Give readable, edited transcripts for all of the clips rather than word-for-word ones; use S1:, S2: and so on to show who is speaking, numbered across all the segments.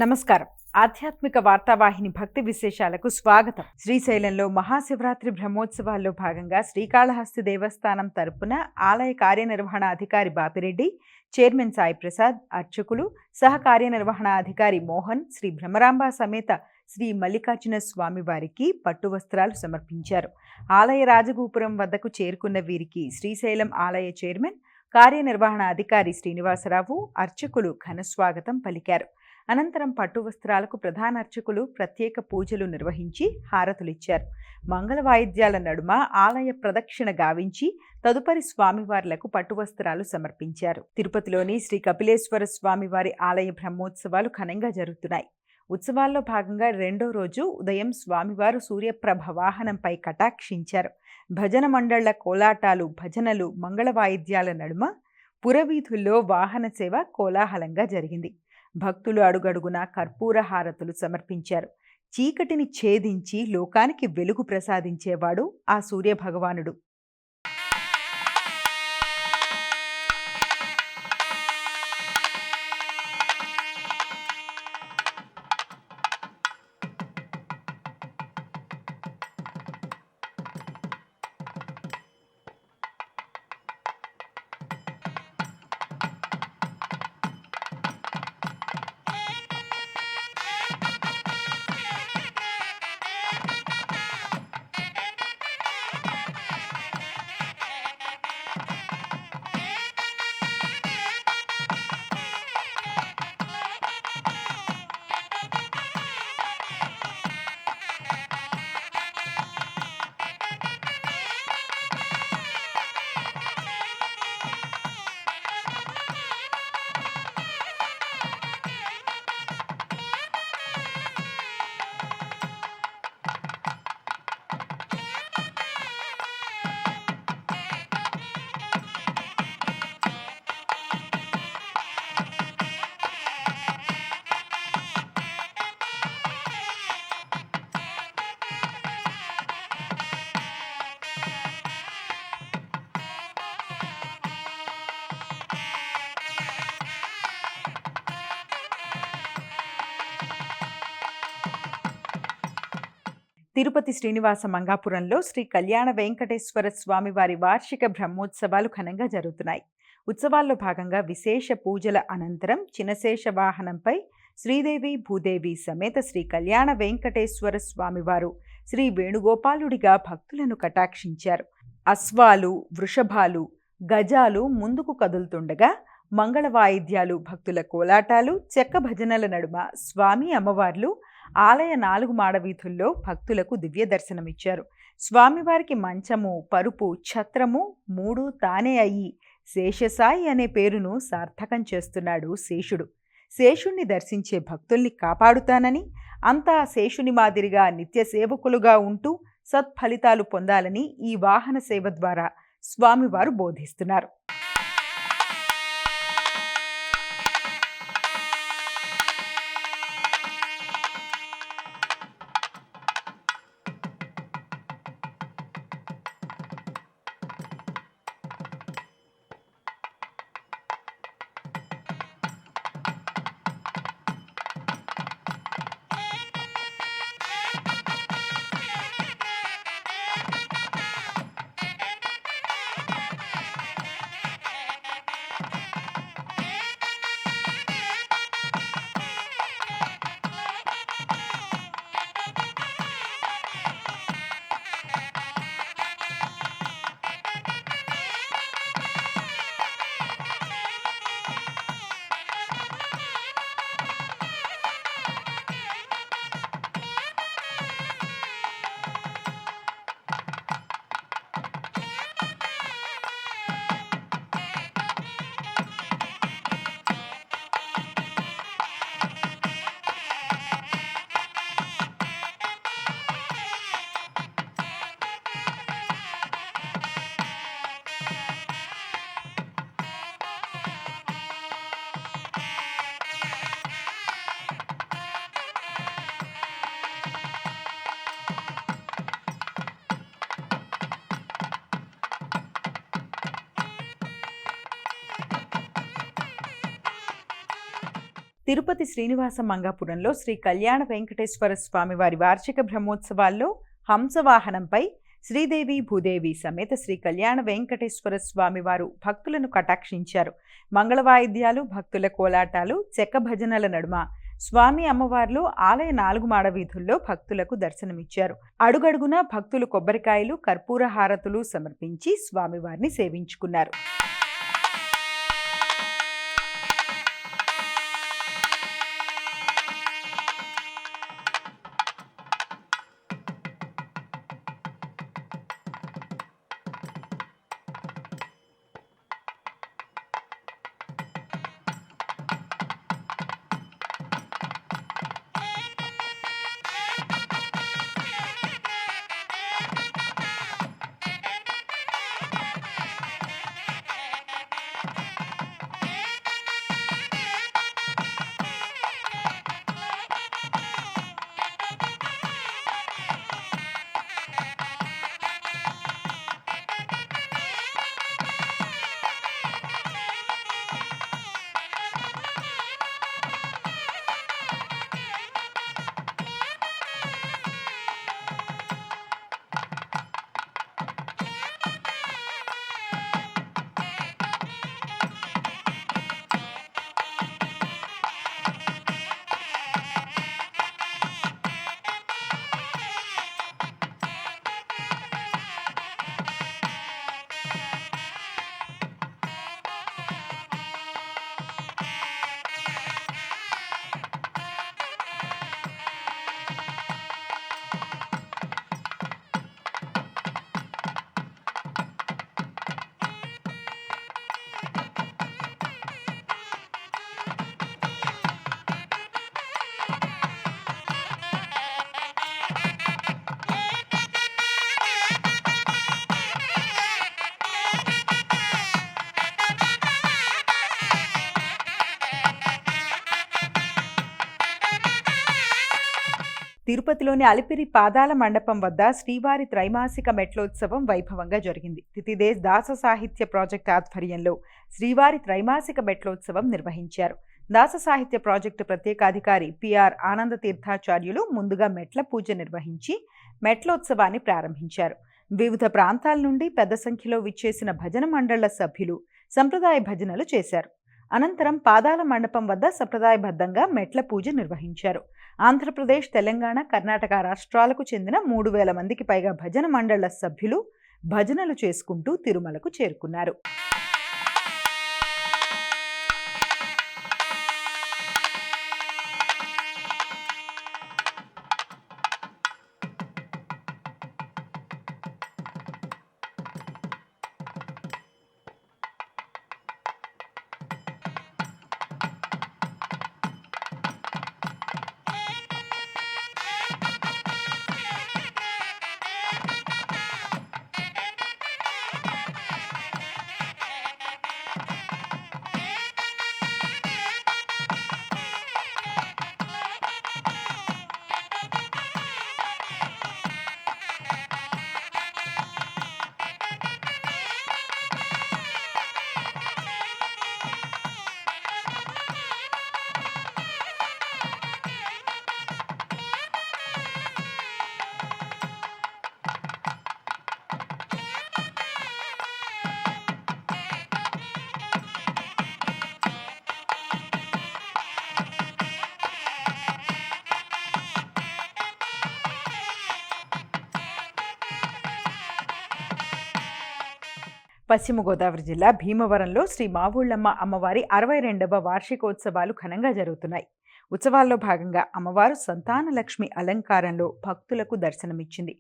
S1: నమస్కారం. ఆధ్యాత్మిక వార్తావాహిని భక్తి విశేషాలకు స్వాగతం. శ్రీశైలంలో మహాశివరాత్రి బ్రహ్మోత్సవాల్లో భాగంగా శ్రీకాళహస్తి దేవస్థానం తరపున ఆలయ కార్యనిర్వహణాధికారి బాపిరెడ్డి, చైర్మన్ సాయి ప్రసాద్, అర్చకులు, సహ కార్యనిర్వహణాధికారి మోహన్ శ్రీ భ్రమరాంబ సమేత శ్రీ మల్లికార్జున స్వామి వారికి పట్టు వస్త్రాలు సమర్పించారు. ఆలయ రాజగోపురం వద్దకు చేరుకున్న వీరికి శ్రీశైలం ఆలయ చైర్మన్, కార్యనిర్వహణాధికారి శ్రీనివాసరావు, అర్చకులు ఘనస్వాగతం పలికారు. అనంతరం పట్టు వస్త్రాలకు ప్రధాన అర్చకులు ప్రత్యేక పూజలు నిర్వహించి హారతులిచ్చారు. మంగళ వాయిద్యాల నడుమ ఆలయ ప్రదక్షిణ గావించి తదుపరి స్వామివార్లకు పట్టు వస్త్రాలు సమర్పించారు. తిరుపతిలోని శ్రీ కపిలేశ్వర స్వామివారి ఆలయ బ్రహ్మోత్సవాలు ఘనంగా జరుగుతున్నాయి. ఉత్సవాల్లో భాగంగా రెండో రోజు ఉదయం స్వామివారు సూర్యప్రభ వాహనంపై కటాక్షించారు. భజన మండళ్ల కోలాటాలు, భజనలు, మంగళ వాయిద్యాల నడుమ పురవీధుల్లో వాహన సేవ కోలాహలంగా జరిగింది. భక్తులు అడుగడుగునా కర్పూర హారతులు సమర్పించారు. చీకటిని ఛేదించి లోకానికి వెలుగు ప్రసాదించేవాడు ఆ సూర్యభగవానుడు. తిరుపతి శ్రీనివాస మంగాపురంలో శ్రీ కళ్యాణ వెంకటేశ్వర స్వామివారి వార్షిక బ్రహ్మోత్సవాలు ఘనంగా జరుగుతున్నాయి. ఉత్సవాల్లో భాగంగా విశేష పూజల అనంతరం చినశేష వాహనంపై శ్రీదేవి భూదేవి సమేత శ్రీ కళ్యాణ వెంకటేశ్వర స్వామివారు శ్రీ వేణుగోపాలుడిగా భక్తులను కటాక్షించారు. అశ్వాలు, వృషభాలు, గజాలు ముందుకు కదులుతుండగా మంగళ వాయిద్యాలు, భక్తుల కోలాటాలు, చెక్క భజనల నడుమ స్వామి అమ్మవార్లు ఆలయ 4 మాడవీధుల్లో భక్తులకు దివ్య దర్శనమిచ్చారు. స్వామివారికి మంచము, పరుపు, ఛత్రము 3 తానే అయ్యి శేషసాయి అనే పేరును సార్థకం చేస్తున్నాడు శేషుడు. శేషుణ్ణి దర్శించే భక్తుల్ని కాపాడుతానని, అంతా శేషుని మాదిరిగా నిత్య సేవకులుగా ఉంటూ సత్ఫలితాలు పొందాలని ఈ వాహన సేవ ద్వారా స్వామివారు బోధిస్తున్నారు. తిరుపతి శ్రీనివాస మంగాపురంలో శ్రీ కళ్యాణ వెంకటేశ్వర స్వామి వారి వార్షిక బ్రహ్మోత్సవాల్లో హంసవాహనంపై శ్రీదేవి భూదేవి సమేత శ్రీ కళ్యాణ వెంకటేశ్వర స్వామి వారు భక్తులను కటాక్షించారు. మంగళవాయిద్యాలు, భక్తుల కోలాటాలు, చెక్క భజనల నడుమ స్వామి అమ్మవార్లు ఆలయ 4 మాడ వీధుల్లో భక్తులకు దర్శనమిచ్చారు. అడుగడుగునా భక్తులు కొబ్బరికాయలు, కర్పూర హారతులు సమర్పించి స్వామివారిని సేవించుకున్నారు. తిరుపతిలోని అలిపిరి పాదాల మండపం వద్ద శ్రీవారి త్రైమాసిక మెట్లోత్సవం వైభవంగా జరిగింది. తితిదేశ్ దాస సాహిత్య ప్రాజెక్టు ఆధ్వర్యంలో శ్రీవారి త్రైమాసిక మెట్లోత్సవం నిర్వహించారు. దాస సాహిత్య ప్రాజెక్టు ప్రత్యేకాధికారి పిఆర్ ఆనంద తీర్థాచార్యులు ముందుగా మెట్ల పూజ నిర్వహించి మెట్లోత్సవాన్ని ప్రారంభించారు. వివిధ ప్రాంతాల నుండి పెద్ద సంఖ్యలో విచ్చేసిన భజన మండళ్ల సభ్యులు సంప్రదాయ భజనలు చేశారు. అనంతరం పాదాల మండపం వద్ద సంప్రదాయబద్ధంగా మెట్ల పూజ నిర్వహించారు. ఆంధ్రప్రదేశ్, తెలంగాణ, కర్ణాటక రాష్ట్రాలకు చెందిన 3,000 మందికి పైగా భజన మండళ్ల సభ్యులు భజనలు చేసుకుంటూ తిరుమలకు చేరుకున్నారు. పశ్చిమ గోదావరి జిల్లా భీమవరంలో శ్రీ మావుళ్ళమ్మ అమ్మవారి 62వ వార్షికోత్సవాలు ఘనంగా జరుగుతున్నాయి. ఉత్సవాల్లో భాగంగా అమ్మవారు సంతాన లక్ష్మి అలంకారంలో భక్తులకు దర్శనమిచ్చింది.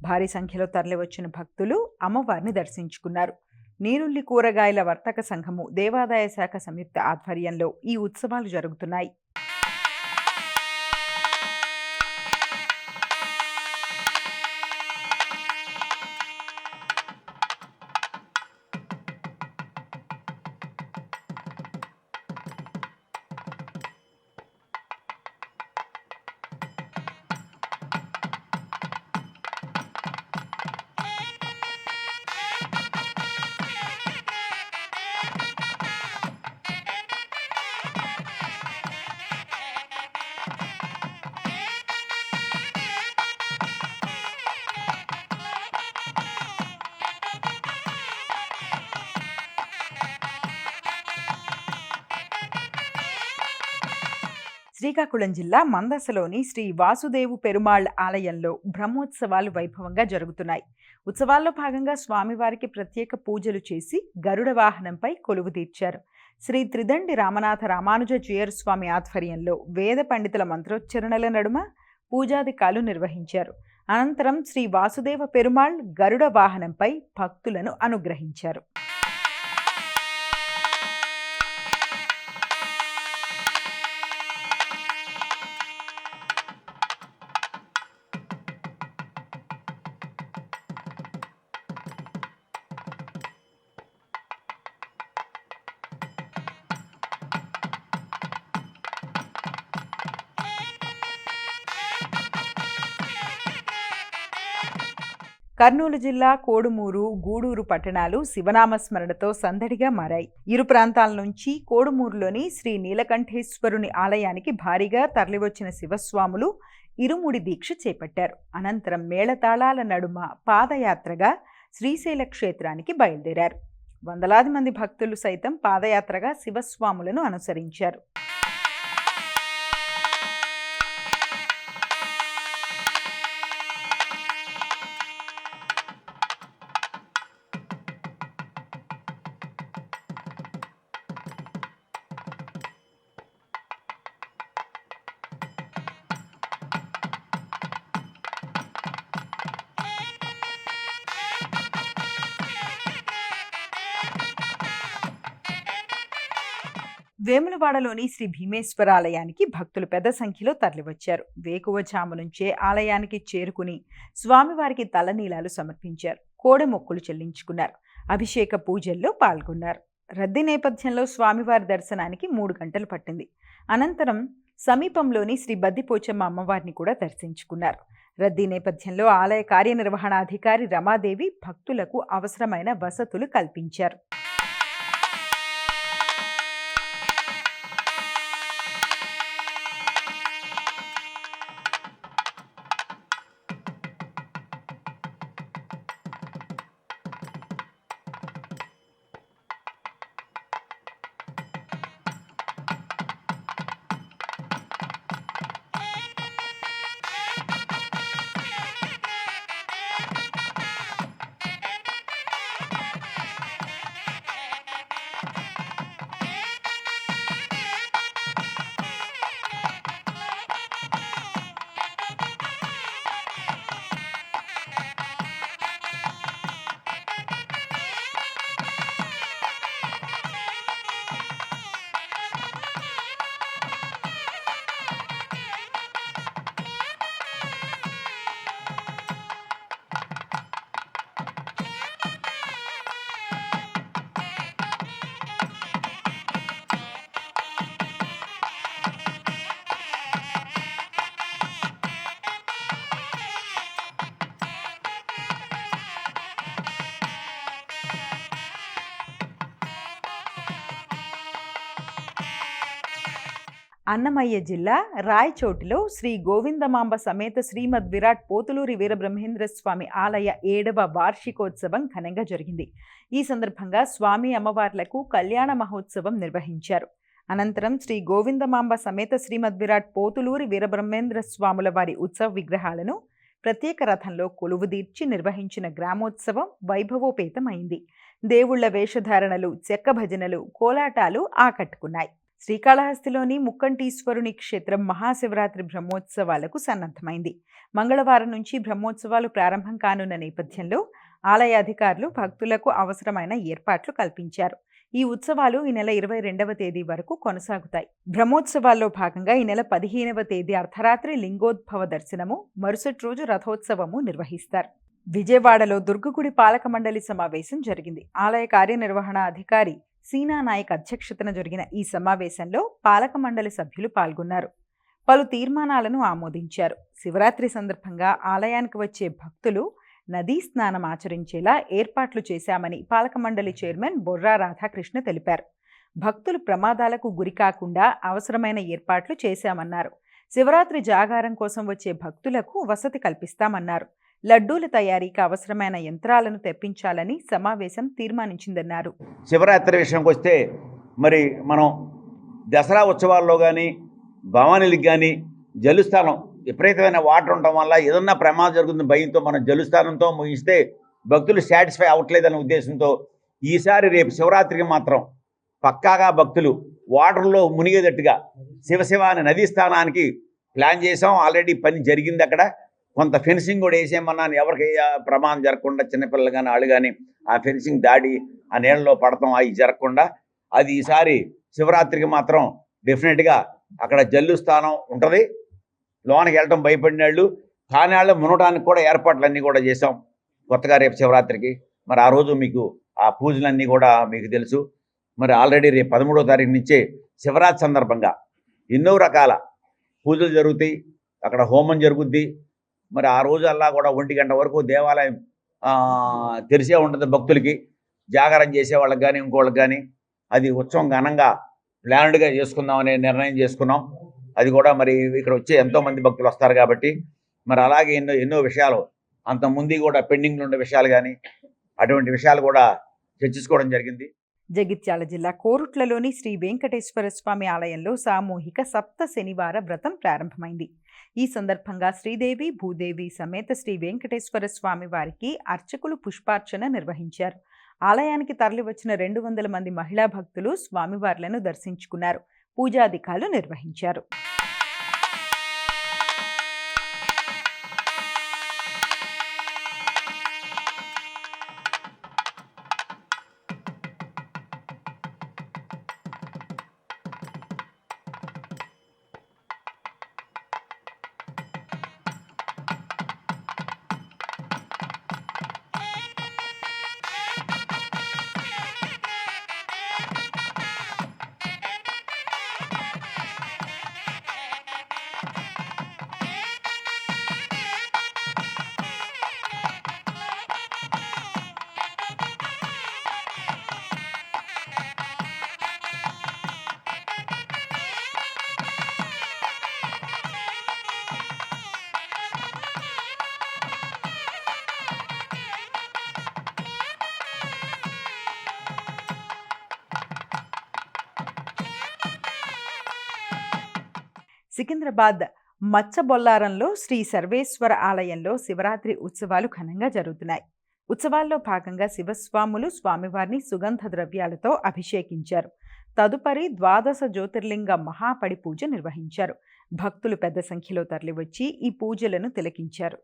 S1: భారీ సంఖ్యలో తరలివచ్చిన భక్తులు అమ్మవారిని దర్శించుకున్నారు. నీరుల్లి కూరగాయల వర్తక సంఘము, దేవాదాయ శాఖ సంయుక్త ఆధ్వర్యంలో ఈ ఉత్సవాలు జరుగుతున్నాయి. శ్రీకాకుళం జిల్లా మందసలోని శ్రీ వాసుదేవు పెరుమాళ్ ఆలయంలో బ్రహ్మోత్సవాలు వైభవంగా జరుగుతున్నాయి. ఉత్సవాల్లో భాగంగా స్వామివారికి ప్రత్యేక పూజలు చేసి గరుడ వాహనంపై కొలువు తీర్చారు. శ్రీ త్రిదండి రామనాథ రామానుజ జీయర్ స్వామి ఆధ్వర్యంలో వేద పండితుల మంత్రోచ్చరణల నడుమ పూజాధికాలు నిర్వహించారు. అనంతరం శ్రీ వాసుదేవ పెరుమాళ్ గరుడ వాహనంపై భక్తులను అనుగ్రహించారు. కర్నూలు జిల్లా కోడుమూరు, గూడూరు పట్టణాలు శివనామస్మరణతో సందడిగా మారాయి. ఇరు ప్రాంతాల నుంచి కోడుమూరులోని శ్రీ నీలకంఠేశ్వరుని ఆలయానికి భారీగా తరలివచ్చిన శివస్వాములు ఇరుముడి దీక్ష చేపట్టారు. అనంతరం మేళతాళాల నడుమ పాదయాత్రగా శ్రీశైల క్షేత్రానికి బయలుదేరారు. వందలాది మంది భక్తులు సైతం పాదయాత్రగా శివస్వాములను అనుసరించారు. వేములవాడలోని శ్రీ భీమేశ్వర ఆలయానికి భక్తులు పెద్ద సంఖ్యలో తరలివచ్చారు. వేకువజాము నుంచే ఆలయానికి చేరుకుని స్వామివారికి తలనీలాలు సమర్పించారు. కోడె మొక్కులు చెల్లించుకున్నారు. అభిషేక పూజల్లో పాల్గొన్నారు. రద్దీ నేపథ్యంలో స్వామివారి దర్శనానికి 3 గంటలు పట్టింది. అనంతరం సమీపంలోని శ్రీ బద్దిపోచమ్మ అమ్మవారిని కూడా దర్శించుకున్నారు. రద్దీ నేపథ్యంలో ఆలయ కార్యనిర్వహణాధికారి రమాదేవి భక్తులకు అవసరమైన వసతులు కల్పించారు. అన్నమయ్య జిల్లా రాయచోటిలో శ్రీ గోవిందమాంబ సమేత శ్రీమద్ విరాట్ పోతులూరి వీరబ్రహ్మేంద్ర స్వామి ఆలయ 7వ వార్షికోత్సవం ఘనంగా జరిగింది. ఈ సందర్భంగా స్వామి అమ్మవార్లకు కళ్యాణ మహోత్సవం నిర్వహించారు. అనంతరం శ్రీ గోవిందమాంబ సమేత శ్రీమద్ విరాట్ పోతులూరి వీరబ్రహ్మేంద్ర స్వాముల వారి ఉత్సవ విగ్రహాలను ప్రత్యేక రథంలో కొలువుదీర్చి నిర్వహించిన గ్రామోత్సవం వైభవోపేతమైంది. దేవుళ్ల వేషధారణలు, చెక్క భజనలు, కోలాటాలు ఆకట్టుకున్నాయి. శ్రీకాళహస్తిలోని ముక్కంటీశ్వరుని క్షేత్రం మహాశివరాత్రి బ్రహ్మోత్సవాలకు సన్నద్ధమైంది. మంగళవారం నుంచి బ్రహ్మోత్సవాలు ప్రారంభం కానున్న నేపథ్యంలో ఆలయ అధికారులు భక్తులకు అవసరమైన ఏర్పాట్లు కల్పించారు. ఈ ఉత్సవాలు ఈ నెల 22వ తేదీ వరకు కొనసాగుతాయి. బ్రహ్మోత్సవాల్లో భాగంగా ఈ నెల 15వ తేదీ అర్ధరాత్రి లింగోద్భవ దర్శనము, మరుసటి రోజు రథోత్సవము నిర్వహిస్తారు. విజయవాడలో దుర్గగుడి పాలక మండలి సమావేశం జరిగింది. ఆలయ కార్యనిర్వహణ అధికారి సీనా నాయక్ అధ్యక్షతన జరిగిన ఈ సమావేశంలో పాలక మండలి సభ్యులు పాల్గొన్నారు. పలు తీర్మానాలను ఆమోదించారు. శివరాత్రి సందర్భంగా ఆలయానికి వచ్చే భక్తులు నదీ స్నానం ఆచరించేలా ఏర్పాట్లు చేశామని పాలక మండలి చైర్మన్ బొర్రా రాధాకృష్ణ తెలిపారు. భక్తులు ప్రమాదాలకు గురికాకుండా అవసరమైన ఏర్పాట్లు చేశామన్నారు. శివరాత్రి జాగారం కోసం వచ్చే భక్తులకు వసతి కల్పిస్తామన్నారు. లడ్డూల తయారీకి అవసరమైన యంత్రాలను తెప్పించాలని సమావేశం తీర్మానించిందన్నారు.
S2: శివరాత్రి విషయంకి వస్తే మరి మనం దసరా ఉత్సవాల్లో కానీ భవానీలకు కానీ జలుస్థానం విపరీతమైన వాటర్ ఉండటం వల్ల ఏదన్నా ప్రమాదం జరుగుతుంది భయంతో మనం జలుస్థానంతో ముగిస్తే భక్తులు సాటిస్ఫై అవ్వట్లేదనే ఉద్దేశంతో ఈసారి రేపు శివరాత్రికి మాత్రం పక్కాగా భక్తులు వాటర్లో మునిగేటట్టుగా శివశివ అనే నదీ స్థానానికి ప్లాన్ చేసాం. ఆల్రెడీ పని జరిగింది. అక్కడ కొంత ఫెన్సింగ్ కూడా వేసేయమన్నాను, ఎవరికి ప్రమాదం జరగకుండా చిన్నపిల్లలు కానీ వాళ్ళు కానీ ఆ ఫెన్సింగ్ దాడి ఆ నీళ్ళలో పడతాం అవి జరగకుండా. అది ఈసారి శివరాత్రికి మాత్రం డెఫినెట్గా అక్కడ జల్లు స్థానం ఉంటుంది. లోనికి వెళ్ళటం భయపడినాళ్ళు కానీ వాళ్ళు మునగటానికి కూడా ఏర్పాట్లన్నీ కూడా చేసాం కొత్తగా రేపు శివరాత్రికి. మరి ఆ రోజు మీకు ఆ పూజలన్నీ కూడా మీకు తెలుసు. మరి ఆల్రెడీ రేపు 13వ తారీఖు నుంచే శివరాత్రి సందర్భంగా ఎన్నో రకాల పూజలు జరుగుతాయి. అక్కడ హోమం జరుగుద్ది. మరి ఆ రోజు అలా కూడా 1 గంట వరకు దేవాలయం తెరిసే ఉంటుంది భక్తులకి, జాగరణ చేసే వాళ్ళకి కానీ ఇంకోళ్ళకి కానీ. అది ఉత్సవం ఘనంగా ప్లాన్డ్గా చేసుకుందామనే నిర్ణయం చేసుకున్నాం. అది కూడా మరి ఇక్కడ వచ్చే ఎంతోమంది భక్తులు వస్తారు కాబట్టి మరి అలాగే ఎన్నో విషయాలు అంతకుముందు కూడా పెండింగ్లో ఉండే విషయాలు కానీ అటువంటి విషయాలు కూడా చర్చించుకోవడం జరిగింది.
S1: జగిత్యాల జిల్లా కోరుట్లలోని శ్రీ వెంకటేశ్వర స్వామి ఆలయంలో సామూహిక సప్త శనివార వ్రతం ప్రారంభమైంది. ఈ సందర్భంగా శ్రీదేవి భూదేవి సమేత శ్రీ వెంకటేశ్వర స్వామి వారికి అర్చకులు పుష్పార్చన నిర్వహించారు. ఆలయానికి తరలివచ్చిన 200 మంది మహిళా భక్తులు స్వామివార్లను దర్శించుకున్నారు. పూజాధికాలు నిర్వహించారు. సికింద్రాబాద్ మచ్చబొల్లారంలో శ్రీ సర్వేశ్వర ఆలయంలో శివరాత్రి ఉత్సవాలు ఘనంగా జరుగుతున్నాయి. ఉత్సవాల్లో భాగంగా శివస్వాములు స్వామివారిని సుగంధ ద్రవ్యాలతో అభిషేకించారు. తదుపరి 12 జ్యోతిర్లింగ మహాపడి పూజ నిర్వహించారు. భక్తులు పెద్ద సంఖ్యలో తరలివచ్చి ఈ పూజలను తిలకించారు.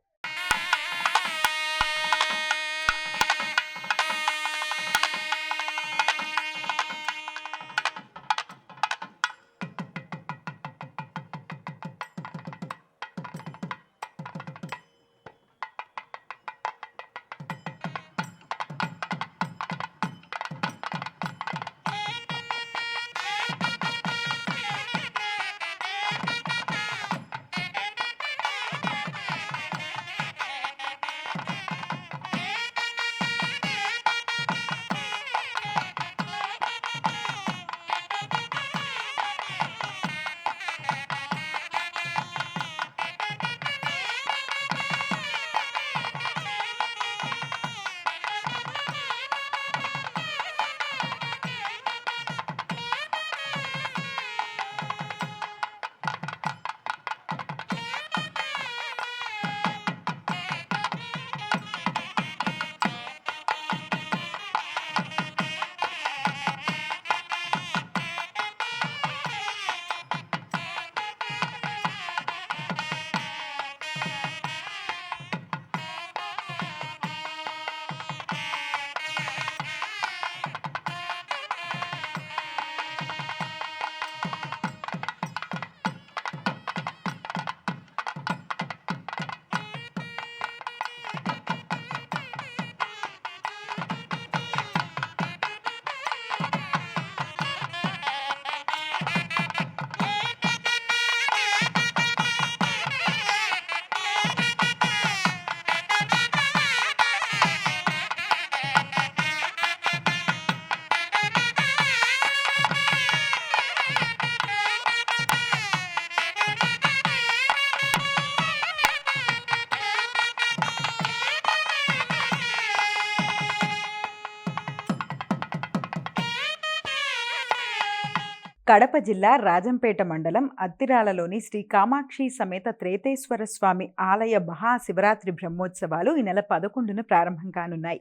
S1: కడప జిల్లా రాజంపేట మండలం అత్తిరాలలోని శ్రీ కామాక్షి సమేత త్రేతేశ్వర స్వామి ఆలయ మహాశివరాత్రి బ్రహ్మోత్సవాలు ఈ నెల 11న ప్రారంభం కానున్నాయి.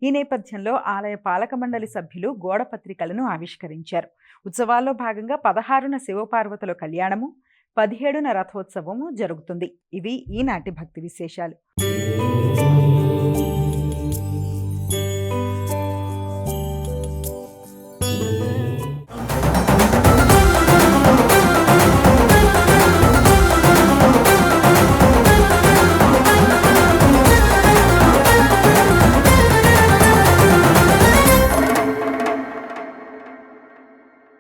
S1: ఈ నేపథ్యంలో ఆలయ పాలక మండలి సభ్యులు గోడ పత్రికలను ఆవిష్కరించారు. ఉత్సవాల్లో భాగంగా 16న శివపార్వతుల కళ్యాణము, 17న రథోత్సవము జరుగుతుంది. ఇవి ఈనాటి భక్తి విశేషాలు.